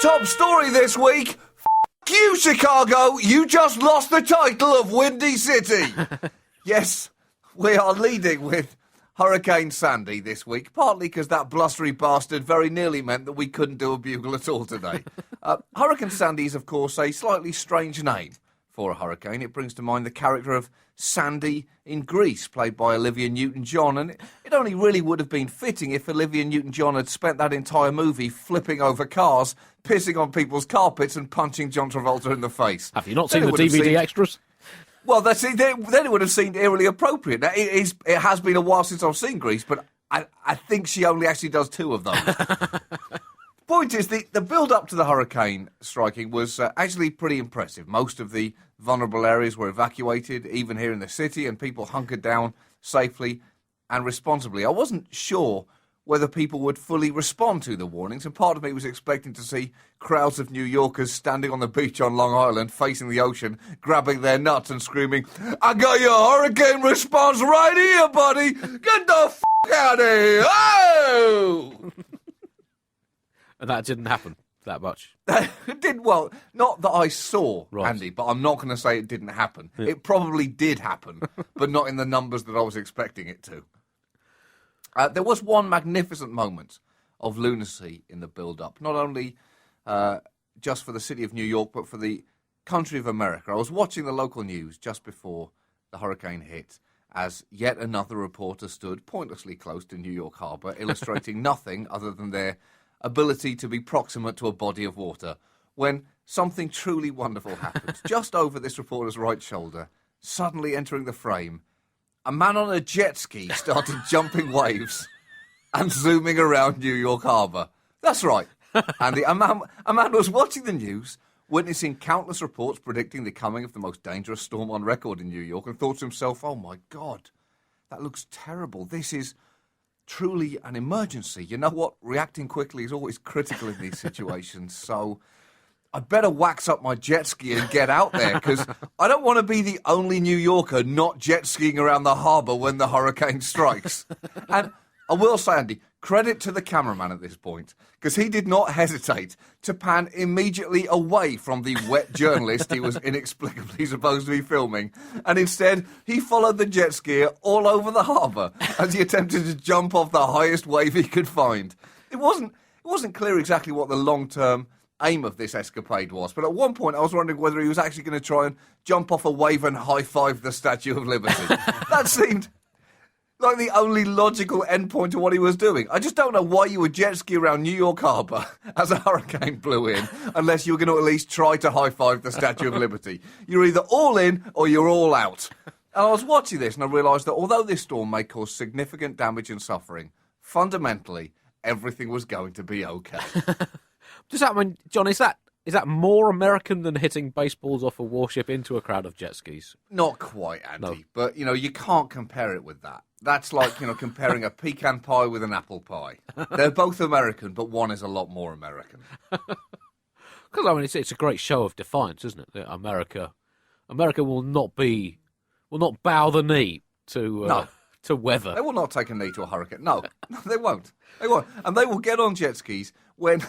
Top story this week. F*** you, Chicago. You just lost the title of Windy City. Yes, we are leading with Hurricane Sandy this week, partly because that blustery bastard very nearly meant that we couldn't do a bugle at all today. Hurricane Sandy is, of course, a slightly strange name for a hurricane. It brings to mind the character of Sandy in Grease, played by Olivia Newton-John, and it only really would have been fitting if Olivia Newton-John had spent that entire movie flipping over cars, pissing on people's carpets and punching John Travolta in the face. Have you not seen the DVD extras? Well, then it would have seemed eerily appropriate. Now, it has been a while since I've seen Grease, but I think she only actually does two of those. Point is, the build-up to the hurricane striking was actually pretty impressive. Most of the vulnerable areas were evacuated, even here in the city, and people hunkered down safely and responsibly. I wasn't sure whether people would fully respond to the warnings, and part of me was expecting to see crowds of New Yorkers standing on the beach on Long Island, facing the ocean, grabbing their nuts and screaming, "I got your hurricane response right here, buddy! Get the f*** out of here! Oh!" And that didn't happen that much. It did, well, not that I saw, Right. Andy, but I'm not going to say it didn't happen. Yeah. It probably did happen, but not in the numbers that I was expecting it to. There was one magnificent moment of lunacy in the build-up, not only just for the city of New York, but for the country of America. I was watching the local news just before the hurricane hit, as yet another reporter stood pointlessly close to New York Harbor, illustrating nothing other than their ability to be proximate to a body of water, when something truly wonderful happened. Just over this reporter's right shoulder, suddenly entering the frame, a man on a jet ski started jumping waves and zooming around New York Harbor. That's right, Andy. A man was watching the news, witnessing countless reports predicting the coming of the most dangerous storm on record in New York, and thought to himself, "Oh my God, that looks terrible. This is truly an emergency." You know what? Reacting quickly is always critical in these situations, so I'd better wax up my jet ski and get out there, because I don't want to be the only New Yorker not jet skiing around the harbour when the hurricane strikes. And I will say, Andy, credit to the cameraman at this point, because he did not hesitate to pan immediately away from the wet journalist he was inexplicably supposed to be filming, and instead he followed the jet skier all over the harbour as he attempted to jump off the highest wave he could find. It wasn't clear exactly what the long-term aim of this escapade was, but at one point I was wondering whether he was actually going to try and jump off a wave and high-five the Statue of Liberty. That seemed like the only logical endpoint to what he was doing. I just don't know why you would jet ski around New York Harbor as a hurricane blew in, unless you were going to at least try to high-five the Statue of Liberty. You're either all in or you're all out. And I was watching this and I realised that although this storm may cause significant damage and suffering, fundamentally, everything was going to be okay. Does that mean, John, is that more American than hitting baseballs off a warship into a crowd of jet skis? Not quite, Andy. No. But, you can't compare it with that. That's like, comparing a pecan pie with an apple pie. They're both American, but one is a lot more American. Because, I mean, it's a great show of defiance, isn't it? That America will not bow the knee to weather. They will not take a knee to a hurricane. No, they won't. They won't. And they will get on jet skis when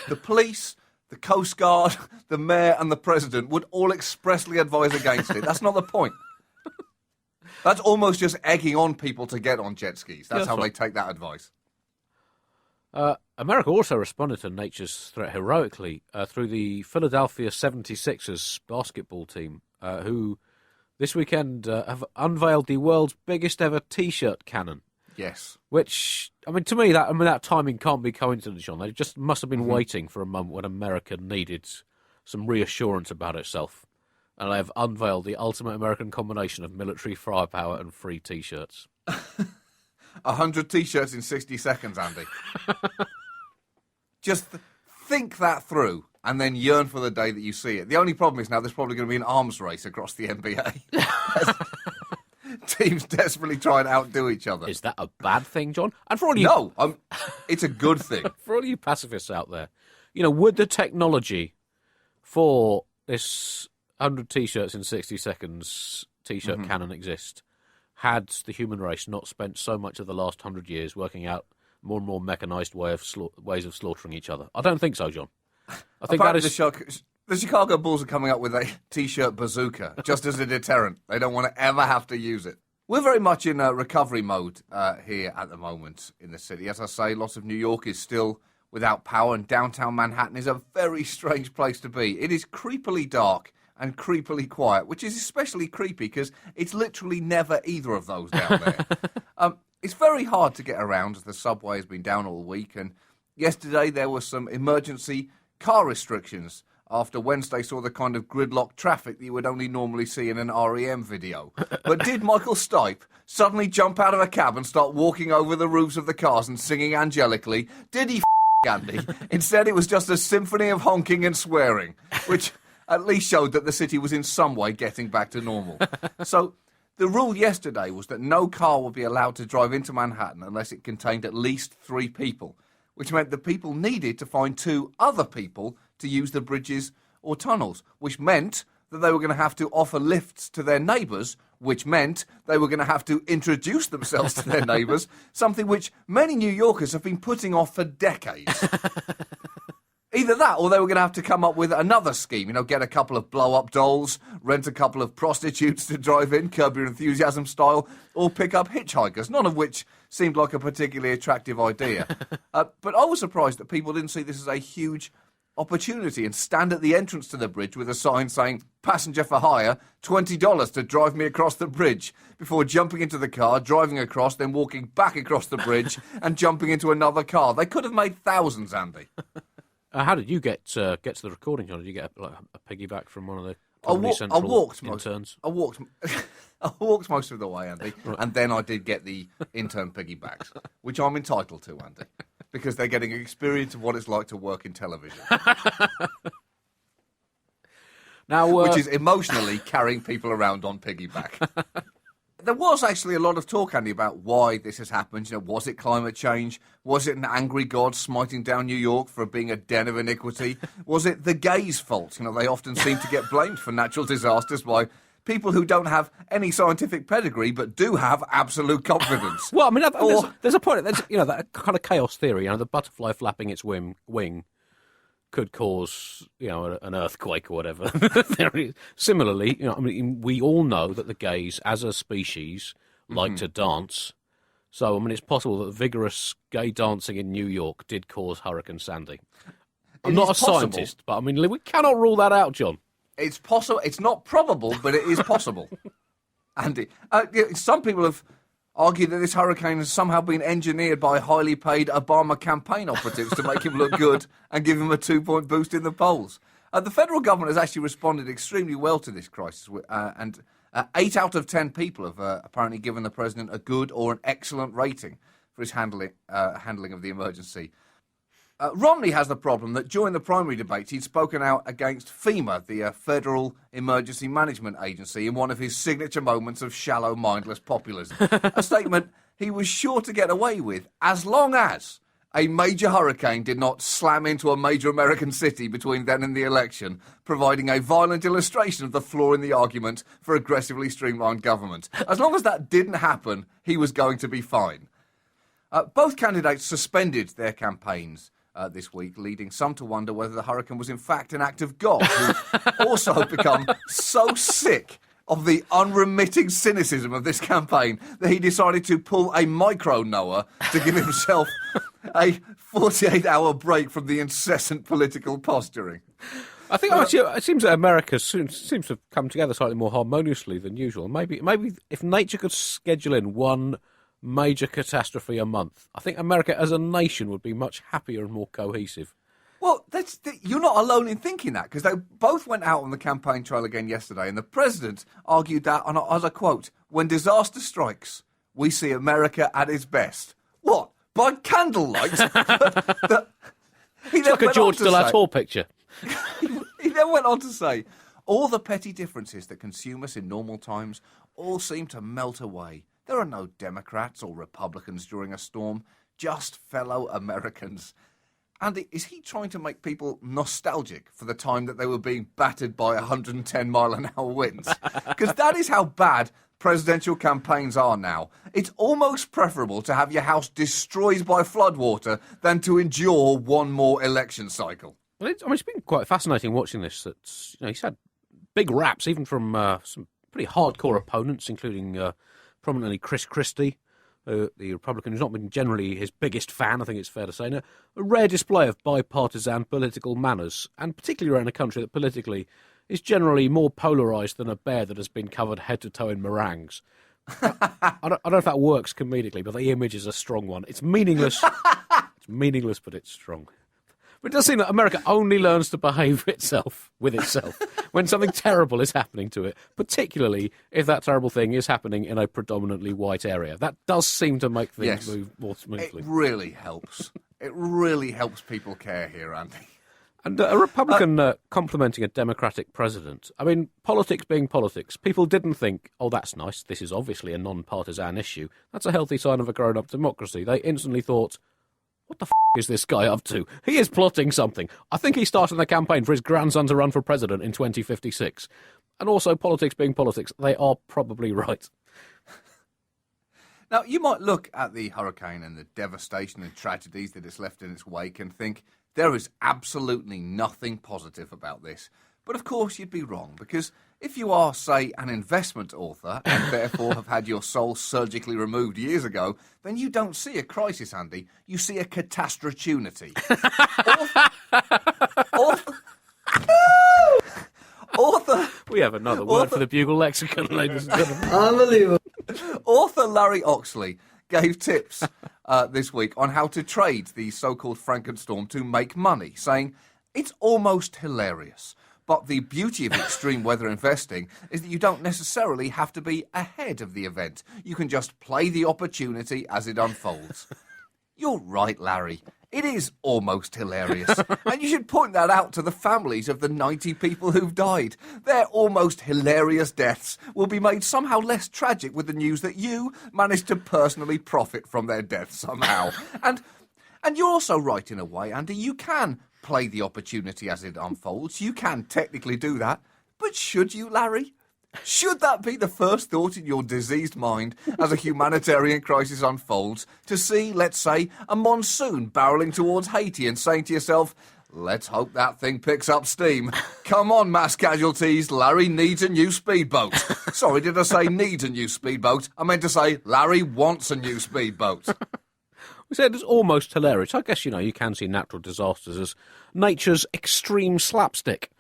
the police, the Coast Guard, the mayor and the president would all expressly advise against it. That's not the point. That's almost just egging on people to get on jet skis. That's how they take that advice. America also responded to nature's threat heroically through the Philadelphia 76ers basketball team, who this weekend have unveiled the world's biggest ever T-shirt cannon. Yes. Which, I mean, to me, that timing can't be coincidence, John. They just must have been waiting for a moment when America needed some reassurance about itself. And they have unveiled the ultimate American combination of military firepower and free T-shirts. 100 T-shirts in 60 seconds, Andy. Just think that through and then yearn for the day that you see it. The only problem is now there's probably going to be an arms race across the NBA. Teams desperately try and outdo each other. Is that a bad thing, John? And for all you... No, it's a good thing. For all you pacifists out there, would the technology for this 100 T-shirts in 60 seconds T-shirt cannon exist had the human race not spent so much of the last 100 years working out more and more mechanised ways of slaughtering each other? I don't think so, John. I think that Apparently is... the Chicago Bulls are coming up with a T-shirt bazooka, just as a deterrent. They don't want to ever have to use it. We're very much in recovery mode here at the moment in the city. As I say, lots of New York is still without power, and downtown Manhattan is a very strange place to be. It is creepily dark and creepily quiet, which is especially creepy because it's literally never either of those down there. It's very hard to get around as the subway has been down all week, and yesterday there was some emergency car restrictions after Wednesday saw the kind of gridlock traffic that you would only normally see in an REM video. But did Michael Stipe suddenly jump out of a cab and start walking over the roofs of the cars and singing angelically? Did he Andy? Instead, it was just a symphony of honking and swearing, which at least showed that the city was in some way getting back to normal. So the rule yesterday was that no car would be allowed to drive into Manhattan unless it contained at least 3 people, which meant the people needed to find 2 other people to use the bridges or tunnels, which meant that they were going to have to offer lifts to their neighbours, which meant they were going to have to introduce themselves to their neighbours, something which many New Yorkers have been putting off for decades. Either that, or they were going to have to come up with another scheme, get a couple of blow-up dolls, rent a couple of prostitutes to drive in, Curb Your Enthusiasm style, or pick up hitchhikers, none of which seemed like a particularly attractive idea. But I was surprised that people didn't see this as a huge opportunity and stand at the entrance to the bridge with a sign saying, "Passenger for hire, $20 to drive me across the bridge," before jumping into the car, driving across, then walking back across the bridge and jumping into another car. They could have made thousands, Andy. How did you get to the recording, John? Did you get a piggyback from one of the Comedy Central interns? I walked most of the way, Andy, and then I did get the intern piggybacks, which I'm entitled to, Andy, because they're getting experience of what it's like to work in television. Now, which is emotionally carrying people around on piggyback. There was actually a lot of talk, Andy, about why this has happened. Was it climate change? Was it an angry God smiting down New York for being a den of iniquity? Was it the gays' fault? They often seem to get blamed for natural disasters by people who don't have any scientific pedigree but do have absolute confidence. Well, I mean, there's a point. There's, that kind of chaos theory. The butterfly flapping its wing could cause, an earthquake or whatever. Similarly, we all know that the gays, as a species, like to dance. So, it's possible that vigorous gay dancing in New York did cause Hurricane Sandy. I'm not a scientist, but we cannot rule that out, John. It's possible. It's not probable, but it is possible. Andy, some people have argued that this hurricane has somehow been engineered by highly paid Obama campaign operatives to make him look good and give him a 2-point boost in the polls. The federal government has actually responded extremely well to this crisis, and 8 out of 10 people have apparently given the president a good or an excellent rating for his handling of the emergency. Romney has the problem that during the primary debates he'd spoken out against FEMA, the Federal Emergency Management Agency, in one of his signature moments of shallow, mindless populism. A statement he was sure to get away with as long as a major hurricane did not slam into a major American city between then and the election, providing a violent illustration of the flaw in the argument for aggressively streamlined government. As long as that didn't happen, he was going to be fine. Both candidates suspended their campaigns this week, leading some to wonder whether the hurricane was in fact an act of God, who also have become so sick of the unremitting cynicism of this campaign that he decided to pull a micro-Noah to give himself a 48-hour break from the incessant political posturing. I think actually it seems that America seems to have come together slightly more harmoniously than usual. Maybe if nature could schedule in one major catastrophe a month, I think America as a nation would be much happier and more cohesive. Well, you're not alone in thinking that, because they both went out on the campaign trail again yesterday, and the president argued that, and as I quote, "When disaster strikes, we see America at its best." What? By candlelight? It's like a George de la Tour picture. He then went on to say, "All the petty differences that consume us in normal times all seem to melt away. There are no Democrats or Republicans during a storm, just fellow Americans." Andy, is he trying to make people nostalgic for the time that they were being battered by 110-mile-an-hour winds? Because that is how bad presidential campaigns are now. It's almost preferable to have your house destroyed by floodwater than to endure one more election cycle. Well, it's been quite fascinating watching this. That he's had big raps, even from some pretty hardcore opponents, including prominently Chris Christie, the Republican, who's not been generally his biggest fan, I think it's fair to say. Now, a rare display of bipartisan political manners, and particularly around a country that politically is generally more polarised than a bear that has been covered head to toe in meringues. I don't know if that works comedically, but the image is a strong one. It's meaningless. It's meaningless, but it's strong. But it does seem that America only learns to behave with itself when something terrible is happening to it, particularly if that terrible thing is happening in a predominantly white area. That does seem to make things move more smoothly. It really helps. It really helps people care here, Andy. And a Republican complimenting a Democratic president. I mean, politics being politics, people didn't think, oh, that's nice, this is obviously a non-partisan issue. That's a healthy sign of a grown-up democracy. They instantly thought, what the is this guy up to? He is plotting something. I think he's starting a campaign for his grandson to run for president in 2056. And also, politics being politics, they are probably right. Now, you might look at the hurricane and the devastation and tragedies that it's left in its wake and think there is absolutely nothing positive about this. But of course, you'd be wrong, because if you are, say, an investment author and therefore have had your soul surgically removed years ago, then you don't see a crisis, Andy. You see a catastrophe. Author. We have another word for the Bugle lexicon, ladies and gentlemen. Unbelievable. Author Larry Oxley gave tips this week on how to trade the so-called Frankenstorm to make money, saying, it's almost hilarious. But the beauty of extreme weather investing is that you don't necessarily have to be ahead of the event. You can just play the opportunity as it unfolds. You're right, Larry. It is almost hilarious. And you should point that out to the families of the 90 people who've died. Their almost hilarious deaths will be made somehow less tragic with the news that you managed to personally profit from their deaths somehow. And you're also right in a way, Andy. You can play the opportunity as it unfolds. You can technically do that. But should you, Larry? Should that be the first thought in your diseased mind as a humanitarian crisis unfolds, to see, let's say, a monsoon barreling towards Haiti and saying to yourself, let's hope that thing picks up steam. Come on, mass casualties, Larry needs a new speedboat. Sorry, did I say needs a new speedboat? I meant to say Larry wants a new speedboat. We said it's almost hilarious. I guess, you can see natural disasters as nature's extreme slapstick.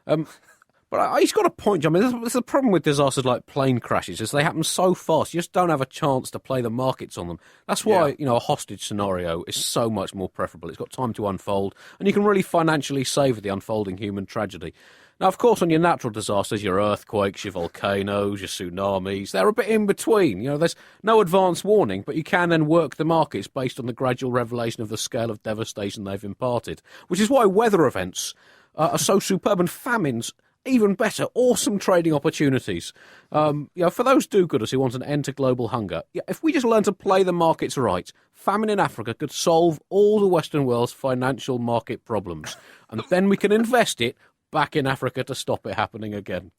But he's got a point. I mean, there's the problem with disasters like plane crashes is they happen so fast. You just don't have a chance to play the markets on them. That's why, a hostage scenario is so much more preferable. It's got time to unfold, and you can really financially savour the unfolding human tragedy. Now, of course, on your natural disasters, your earthquakes, your volcanoes, your tsunamis, they're a bit in between. There's no advance warning, but you can then work the markets based on the gradual revelation of the scale of devastation they've imparted, which is why weather events are so superb, and famines even better, awesome trading opportunities. For those do-gooders who want an end to global hunger, if we just learn to play the markets right, famine in Africa could solve all the Western world's financial market problems. And then we can invest it back in Africa to stop it happening again.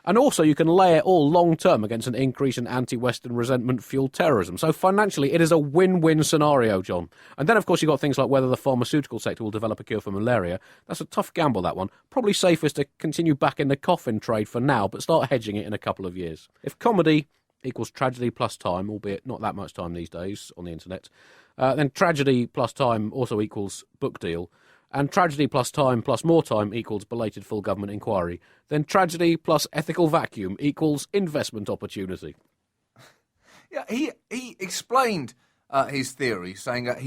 And also you can lay it all long-term against an increase in anti-Western resentment-fueled terrorism. So financially, it is a win-win scenario, John. And then, of course, you've got things like whether the pharmaceutical sector will develop a cure for malaria. That's a tough gamble, that one. Probably safest to continue back in the coffin trade for now, but start hedging it in a couple of years. If comedy equals tragedy plus time, albeit not that much time these days on the internet, then tragedy plus time also equals book deal. And tragedy plus time plus more time equals belated full government inquiry. Then tragedy plus ethical vacuum equals investment opportunity. Yeah, he explained his theory, saying that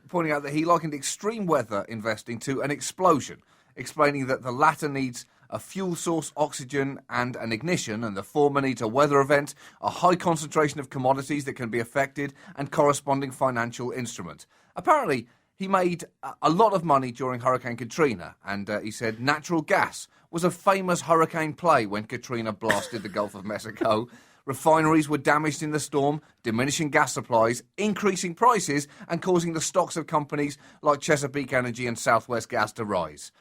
pointing out that he likened extreme weather investing to an explosion, explaining that the latter needs a fuel source, oxygen, and an ignition, and the former needs a weather event, a high concentration of commodities that can be affected, and corresponding financial instrument. Apparently, he made a lot of money during Hurricane Katrina, and he said natural gas was a famous hurricane play when Katrina blasted the Gulf of Mexico. Refineries were damaged in the storm, diminishing gas supplies, increasing prices, and causing the stocks of companies like Chesapeake Energy and Southwest Gas to rise.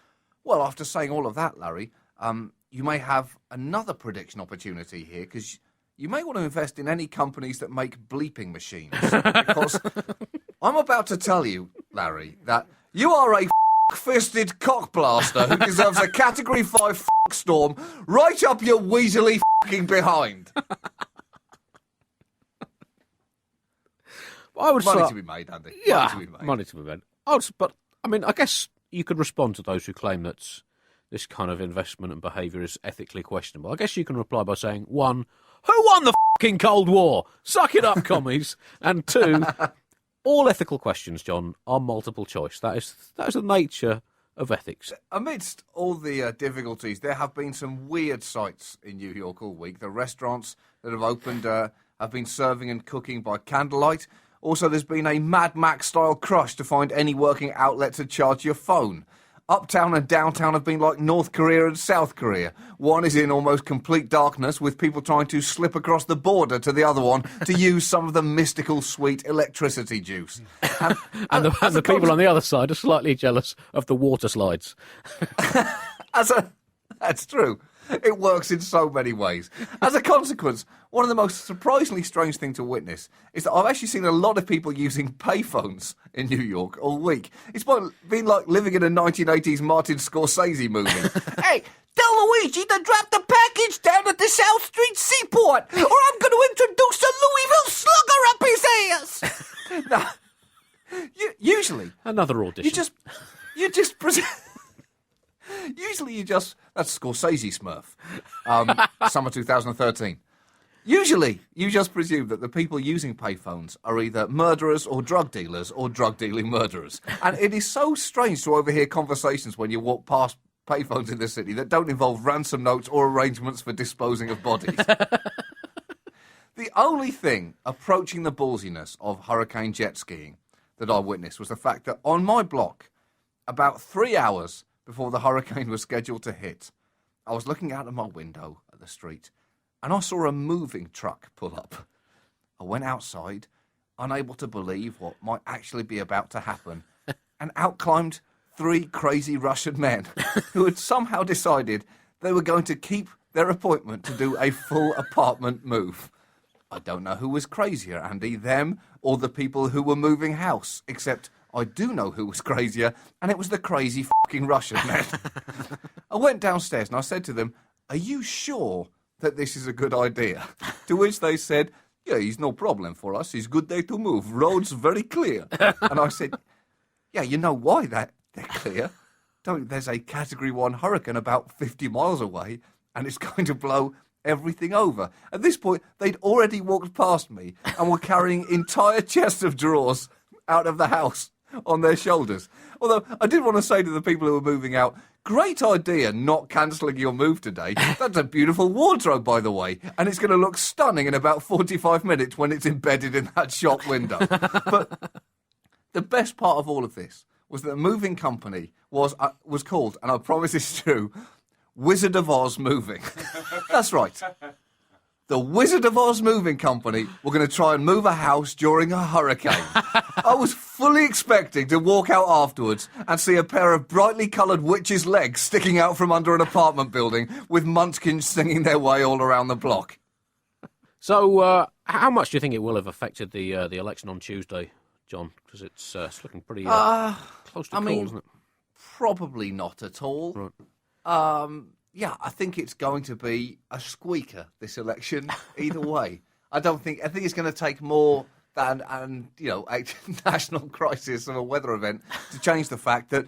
Well, after saying all of that, Larry, you may have another prediction opportunity here, because you may want to invest in any companies that make bleeping machines. Because I'm about to tell you, Larry, that you are a fisted cockblaster who deserves a Category 5 storm right up your weaselly behind. I would Money say, to be made, Andy. yeah, Money to be made. money to be made. But I mean, I guess you could respond to those who claim that this kind of investment and behaviour is ethically questionable. I guess you can reply by saying, one, who won the fucking Cold War? Suck it up, commies. And two, all ethical questions, John, are multiple choice. That is the nature of ethics. Amidst all the difficulties, there have been some weird sights in New York all week. The restaurants that have opened have been serving and cooking by candlelight. Also, there's been a Mad Max-style crush to find any working outlet to charge your phone. Uptown and downtown have been like North Korea and South Korea. One is in almost complete darkness, with people trying to slip across the border to the other one to use some of the mystical sweet electricity juice. And the people on the other side are slightly jealous of the water slides. That's true. It works in so many ways. As a consequence, one of the most surprisingly strange things to witness is that I've actually seen a lot of people using payphones in New York all week. It's been like living in a 1980s Martin Scorsese movie. Hey, tell Luigi to drop the package down at the South Street Seaport, or I'm going to introduce a Louisville Slugger up his ass. Now, usually... Another audition. You just present... Usually that's Scorsese Smurf, summer 2013. Usually you just presume that the people using payphones are either murderers or drug dealers or drug-dealing murderers. And it is so strange to overhear conversations when you walk past payphones in the city that don't involve ransom notes or arrangements for disposing of bodies. The only thing approaching the ballsiness of hurricane jet skiing that I witnessed was the fact that on my block, about 3 hours before the hurricane was scheduled to hit, I was looking out of my window at the street and I saw a moving truck pull up. I went outside, unable to believe what might actually be about to happen, and out climbed 3 crazy Russian men who had somehow decided they were going to keep their appointment to do a full apartment move. I don't know who was crazier, Andy, them or the people who were moving house, except I do know who was crazier, and it was the crazy fucking Russian men. I went downstairs and I said to them, are you sure that this is a good idea? To which they said, yeah, he's no problem for us. He's good day to move. Road's very clear. And I said, yeah, you know why they're clear? There's a Category 1 hurricane about 50 miles away, and it's going to blow everything over. At this point, they'd already walked past me and were carrying entire chests of drawers out of the house on their shoulders. Although I did want to say to the people who were moving out, great idea not cancelling your move today. That's a beautiful wardrobe, by the way, and it's going to look stunning in about 45 minutes when it's embedded in that shop window. But the best part of all of this was that the moving company was called, and I promise it's true, Wizard of Oz Moving. That's right. The Wizard of Oz Moving Company were going to try and move a house during a hurricane. I was fully expecting to walk out afterwards and see a pair of brightly coloured witches' legs sticking out from under an apartment building with munchkins singing their way all around the block. So, how much do you think it will have affected the election on Tuesday, John? Because it's looking pretty close to call, isn't it? Probably not at all. Right. Yeah, I think it's going to be a squeaker, this election, either way. I think it's going to take more than a national crisis or a weather event to change the fact that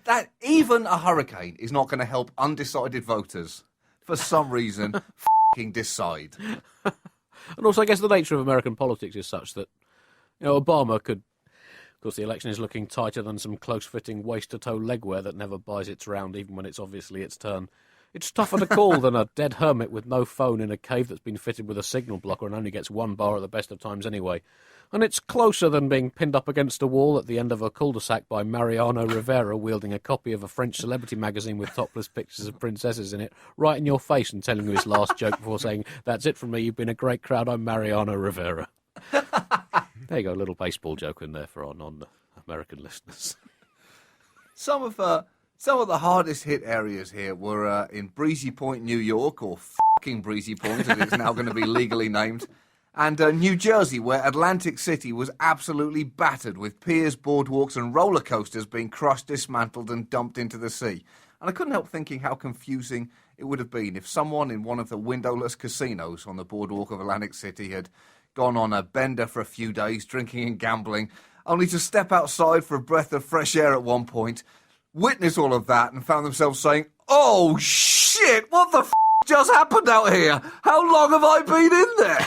that even a hurricane is not going to help undecided voters for some reason fucking decide. And also, I guess the nature of American politics is such that Obama could. Of course, the election is looking tighter than some close-fitting waist-to-toe legwear that never buys its round, even when it's obviously its turn. It's tougher to call than a dead hermit with no phone in a cave that's been fitted with a signal blocker and only gets one bar at the best of times anyway. And it's closer than being pinned up against a wall at the end of a cul-de-sac by Mariano Rivera wielding a copy of a French celebrity magazine with topless pictures of princesses in it, right in your face and telling you his last joke before saying, "That's it from me, you've been a great crowd, I'm Mariano Rivera." There you go, a little baseball joke in there for our non-American listeners. Some of the hardest hit areas here were in Breezy Point, New York, or fucking Breezy Point, as it's now going to be legally named, And New Jersey, where Atlantic City was absolutely battered, with piers, boardwalks and roller coasters being crushed, dismantled and dumped into the sea. And I couldn't help thinking how confusing it would have been if someone in one of the windowless casinos on the boardwalk of Atlantic City had gone on a bender for a few days, drinking and gambling, only to step outside for a breath of fresh air at one point, witness all of that and found themselves saying, "Oh shit, what the f*** just happened out here? How long have I been in there?"